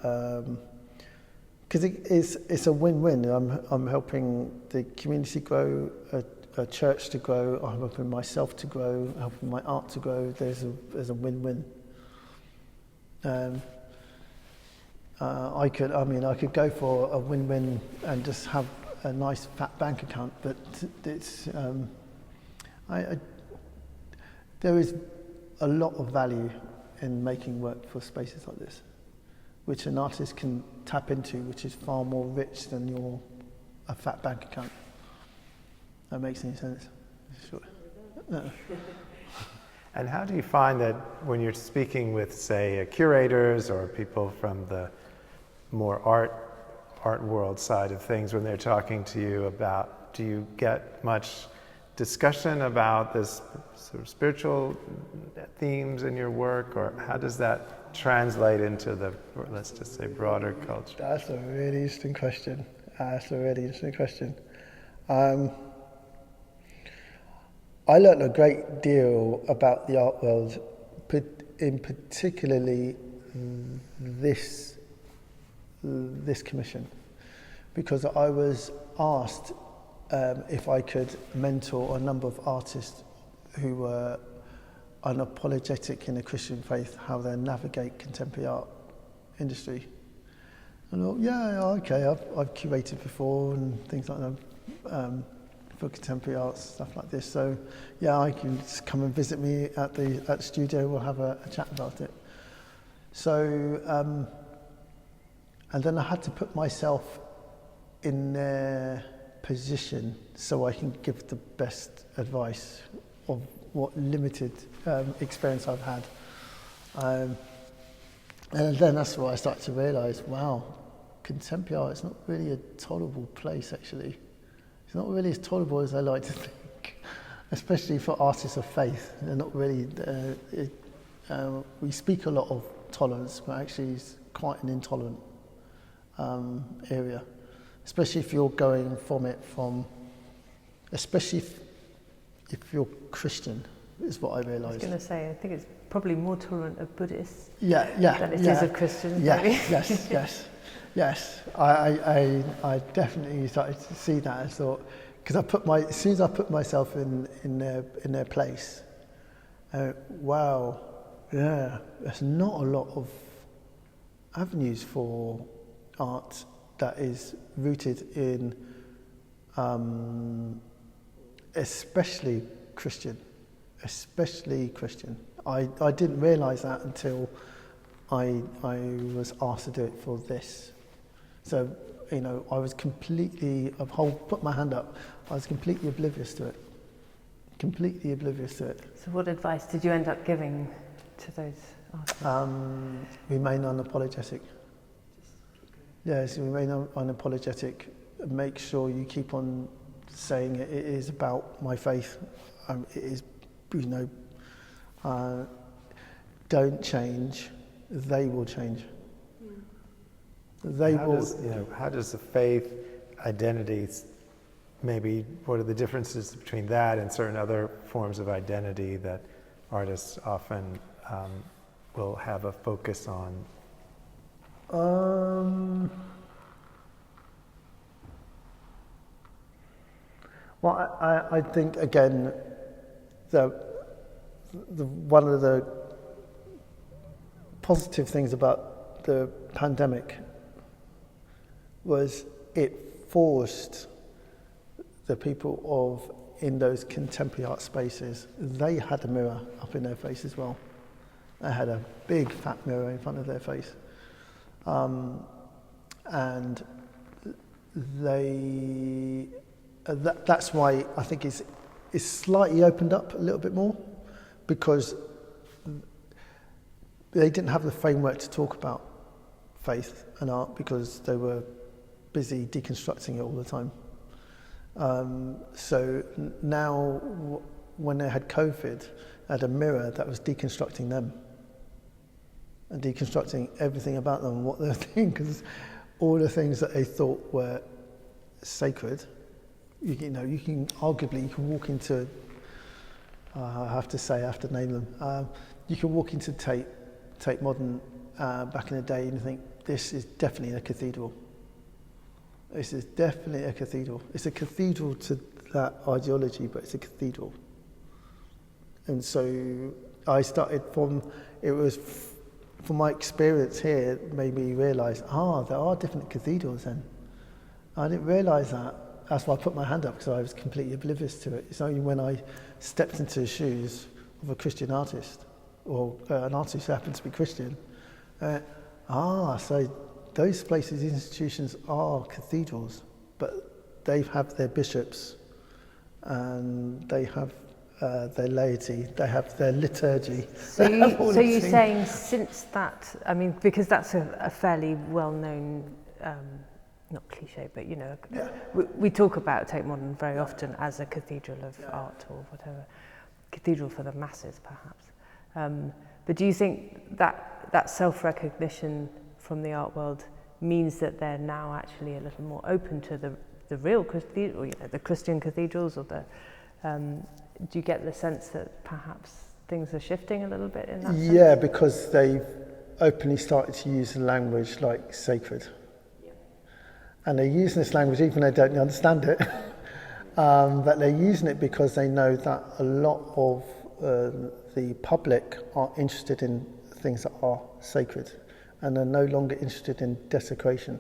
because it's a win-win. I'm helping the community grow, a church to grow. I'm helping myself to grow, helping my art to grow. There's a win-win. I could go for a win-win and just have a nice fat bank account, but it's there is a lot of value in making work for spaces like this, which an artist can tap into, which is far more rich than a fat bank account. That makes any sense? Sure. No. And how do you find that when you're speaking with, say, curators or people from the more art art world side of things when they're talking to you about, do you get much discussion about this sort of spiritual themes in your work, or how does that translate into the, let's just say, broader culture? That's a really interesting question. I learned a great deal about the art world, in particularly this commission, because I was asked if I could mentor a number of artists who were unapologetic in the Christian faith, how they navigate contemporary art industry. And I thought, yeah, okay, I've curated before and things like that for contemporary arts, stuff like this. So, yeah, I can just come and visit me at the studio. We'll have a chat about it. So, and then I had to put myself in their position so I can give the best advice of what limited experience I've had. And then that's where I started to realise, wow, contemporary art is not really a tolerable place, actually. It's not really as tolerable as I like to think, especially for artists of faith. They're not really, we speak a lot of tolerance, but actually it's quite an intolerant area, especially if you're going especially if you're Christian, is what I realised. I was going to say, I think it's probably more tolerant of Buddhists than it is of Christians. Yes. I definitely started to see that. I thought, because as soon as I put myself in their place, wow, yeah, there's not a lot of avenues for art that is rooted in, especially Christian. I didn't realise that until I was asked to do it for this. So, I was put my hand up, I was completely oblivious to it. So what advice did you end up giving to those artists? Remain unapologetic. Yes, remain unapologetic. Make sure you keep on saying it is about my faith. It is, don't change. They will change. How does the faith identities, maybe what are the differences between that and certain other forms of identity that artists often will have a focus on? Well, I think, again, one of the positive things about the pandemic was it forced the people in those contemporary art spaces, they had a mirror up in their face as well. They had a big fat mirror in front of their face. And that's why I think it's slightly opened up a little bit more, because they didn't have the framework to talk about faith and art because they were busy deconstructing it all the time. So now, when they had COVID, they had a mirror that was deconstructing them and deconstructing everything about them and what they're thinking, because all the things that they thought were sacred, you can walk into, I have to name them, you can walk into Tate Modern back in the day and you think, this is definitely a cathedral. This is definitely a cathedral. It's a cathedral to that ideology, but it's a cathedral. And so I started from my experience here, it made me realise, there are different cathedrals then. I didn't realise that. That's why I put my hand up, because I was completely oblivious to it. It's only when I stepped into the shoes of a Christian artist, or an artist who happened to be Christian, so those places, institutions are cathedrals, but they have their bishops, and they have their laity, they have their liturgy. So you're saying since that, because that's a fairly well-known not cliche, but we talk about Tate Modern very often as a cathedral of art or whatever, cathedral for the masses perhaps. But do you think that self-recognition from the art world means that they're now actually a little more open to the real cathedral, the Christian cathedrals, or do you get the sense that perhaps things are shifting a little bit in that sense? Yeah, because they've openly started to use language like sacred. And they're using this language even though they don't understand it. But they're using it because they know that a lot of the public are interested in things that are sacred and are no longer interested in desecration.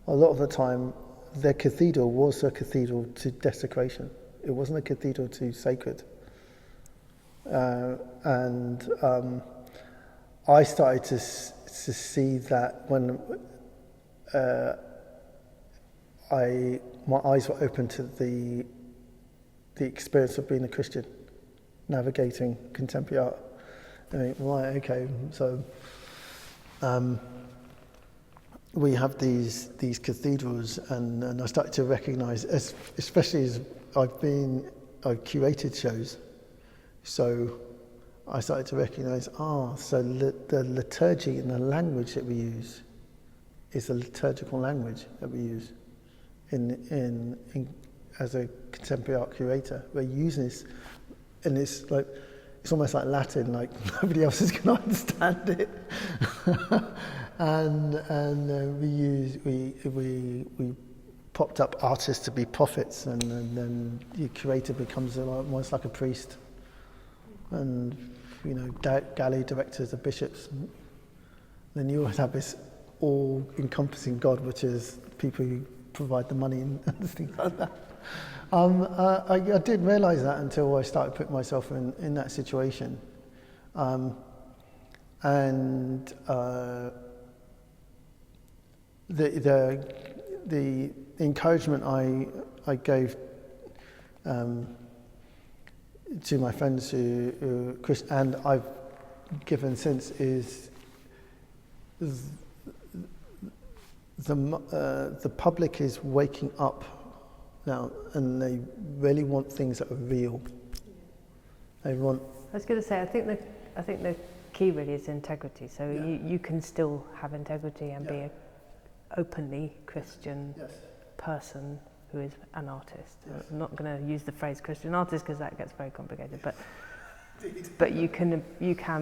A lot of the time, their cathedral was a cathedral to desecration. It wasn't a cathedral to sacred. And I started to see that when my eyes were open to the experience of being a Christian, navigating contemporary art. I mean, right, okay, so we have these cathedrals, and I started to recognise, especially as I've curated shows, so I started to recognise, so the liturgy and the language that we use is a liturgical language that we use in as a contemporary art curator. We're using this, and it's almost like Latin, like nobody else is going to understand it. and we popped up artists to be prophets, and then the curator becomes almost like a priest, and galley directors are bishops. Then you always have this all-encompassing God, which is people who provide the money and things like that. I didn't realise that until I started putting myself in that situation. The encouragement I gave to my friends who Chris, and I've given since, is the public is waking up now, and they really want things that are real. They want. I was going to say, I think the key really is integrity. So you can still have integrity and be an openly Christian person who is an artist. Yes. I'm not going to use the phrase Christian artist because that gets very complicated. But you can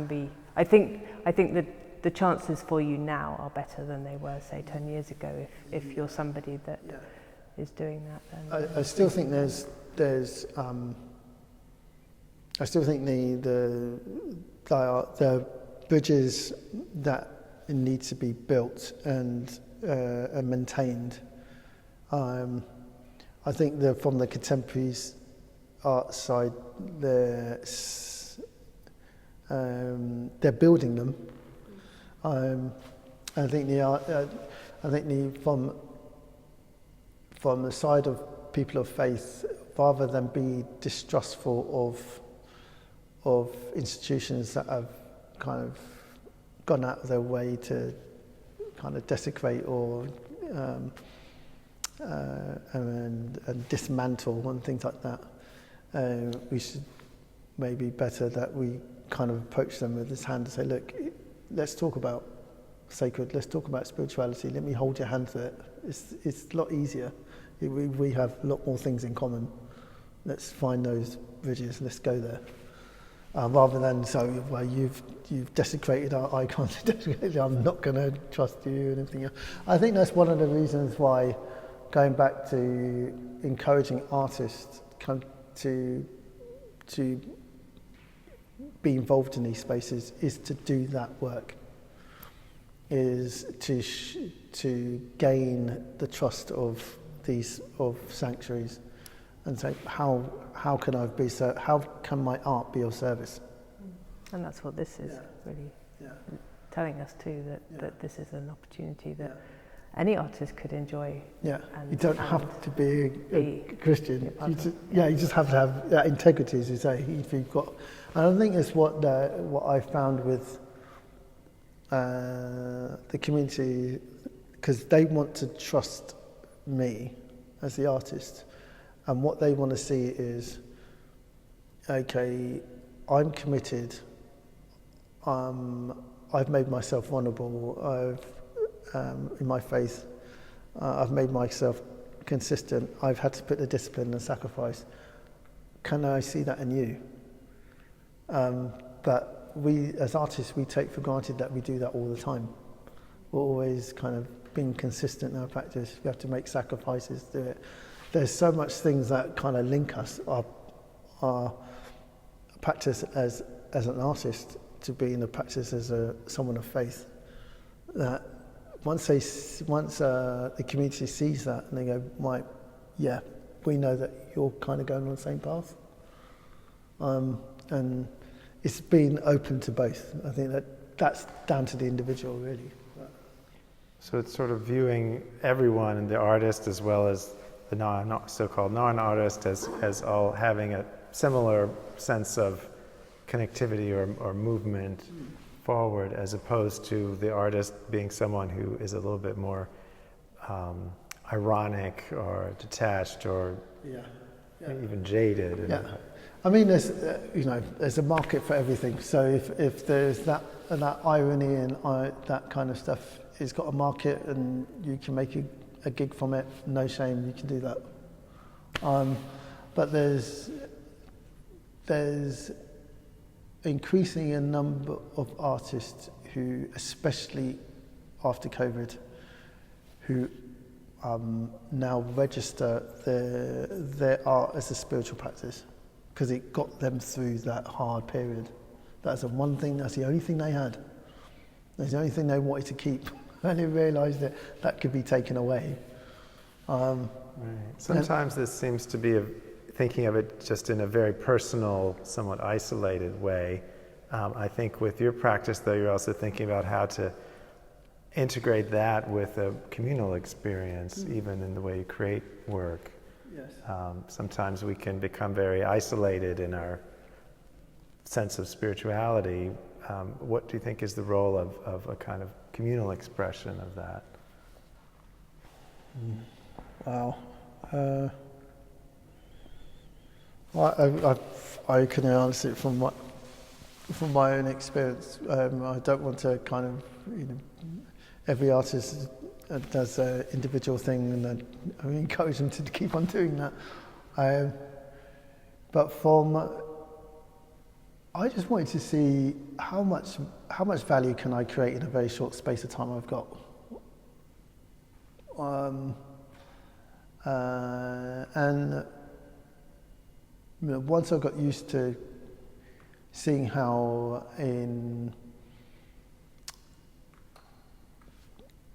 be. I think that the chances for you now are better than they were, say, 10 years ago. If you're somebody that is doing that, then I still think there's I still think the bridges that need to be built and maintained. I think from the contemporary art side, they're building them. I think from the side of people of faith, rather than be distrustful of institutions that have kind of gone out of their way to kind of desecrate or and dismantle and things like that, we should maybe better that we kind of approach them with this hand and say, look, let's talk about sacred, let's talk about spirituality, let me hold your hand to it. It's a lot easier. We have a lot more things in common. Let's find those bridges, let's go there. Rather than, you've desecrated our icon, I'm not going to trust you and everything else. I think that's one of the reasons why, going back to encouraging artists to be involved in these spaces, is to do that work, is to gain the trust of sanctuaries, and say, how can my art be of service? And that's what this is really telling us too, that this is an opportunity that any artist could enjoy. Yeah, you don't have to be a Christian. You just have to have that integrity, as you say. If you've got, and I think it's what I found with the community because they want to trust me as the artist, and what they want to see is, okay, I'm committed. I've made myself vulnerable. In my faith, I've made myself consistent. I've had to put the discipline and sacrifice. Can I see that in you? But we, as artists, we take for granted that we do that all the time. We're always kind of being consistent in our practice. We have to make sacrifices to do it. There's so much things that kind of link us, our practice as an artist to being a practice as someone of faith, that once the community sees that and they go, right, yeah, we know that you're kind of going on the same path, and it's been open to both. I think that's down to the individual, really. So it's sort of viewing everyone, the artist as well as the so-called non-artist, as all having a similar sense of connectivity or movement forward, as opposed to the artist being someone who is a little bit more ironic or detached or even jaded. Yeah. I mean, there's a market for everything. So if there's that irony and that kind of stuff, it's got a market and you can make a gig from it, no shame, you can do that. But there's increasing a number of artists who, especially after COVID, who now register their art as a spiritual practice, because it got them through that hard period. That's the only thing they had. That's the only thing they wanted to keep. And they realised that could be taken away. Right. Sometimes this seems to be thinking of it just in a very personal, somewhat isolated way. I think with your practice, though, you're also thinking about how to integrate that with a communal experience, even in the way you create work. Yes. Sometimes we can become very isolated in our sense of spirituality. What do you think is the role of a kind of communal expression of that? Wow. I can answer it from my own experience. I don't want to kind of, every artist does an individual thing, and I encourage them to keep on doing that. But I just wanted to see how much value can I create in a very short space of time I've got. And once I got used to seeing how in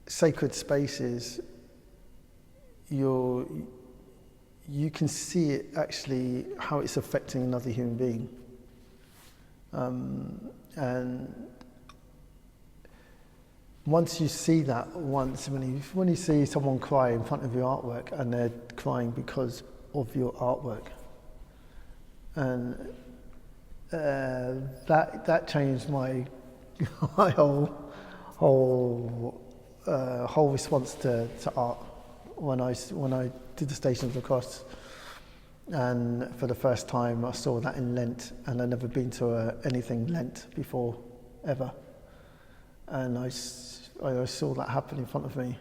sacred spaces you can see it actually, how it's affecting another human being. And once you see that, when you see someone cry in front of your artwork and they're crying because of your artwork, and that changed my whole response to art when I did the Stations of the Cross. And for the first time I saw that in Lent, and I'd never been to anything Lent before, ever. And I saw that happen in front of me.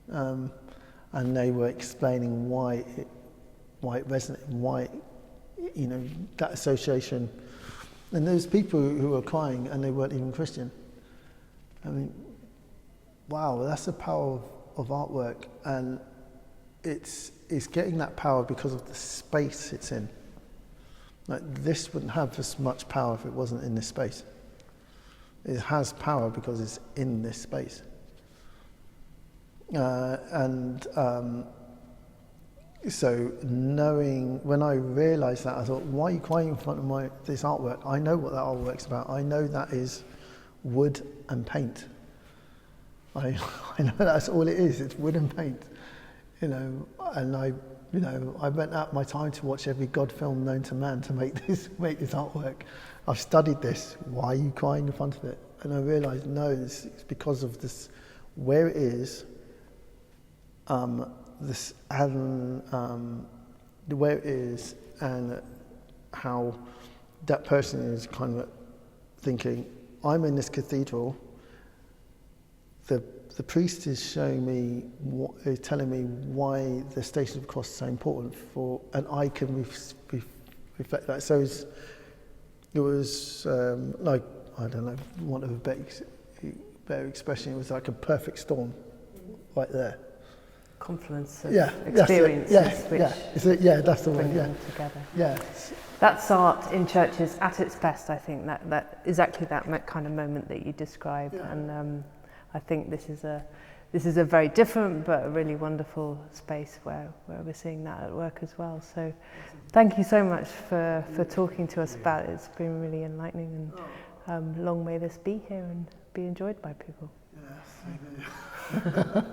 And they were explaining why it resonated, why, that association. And there's people who were crying and they weren't even Christian. I mean, wow, that's the power of artwork. And it's getting that power because of the space it's in. Like, this wouldn't have as much power if it wasn't in this space. It has power because it's in this space. So knowing, when I realised that, I thought, why are you crying in front of this artwork? I know what that artwork's about. I know that is wood and paint. I know that's all it is. It's wood and paint. And I went out my time to watch every God film known to man to make this artwork. I've studied this. Why are you crying in front of it? And I realised, no, it's because of this, where it is this and the way it is, and how that person is kind of thinking, I'm in this cathedral. The priest is showing me, is telling me why the Station of the Cross is so important and I can reflect that. So it was like, I don't know, want of a better expression, it was like a perfect storm right there. Confluence of experiences, that's the bring one. them together. Yeah. That's art in churches at its best. I think that exactly that kind of moment that you describe, and I think this is a very different but a really wonderful space where we're seeing that at work as well. So, thank you so much for talking to us about it. It's been really enlightening, and long may this be here and be enjoyed by people. Yes.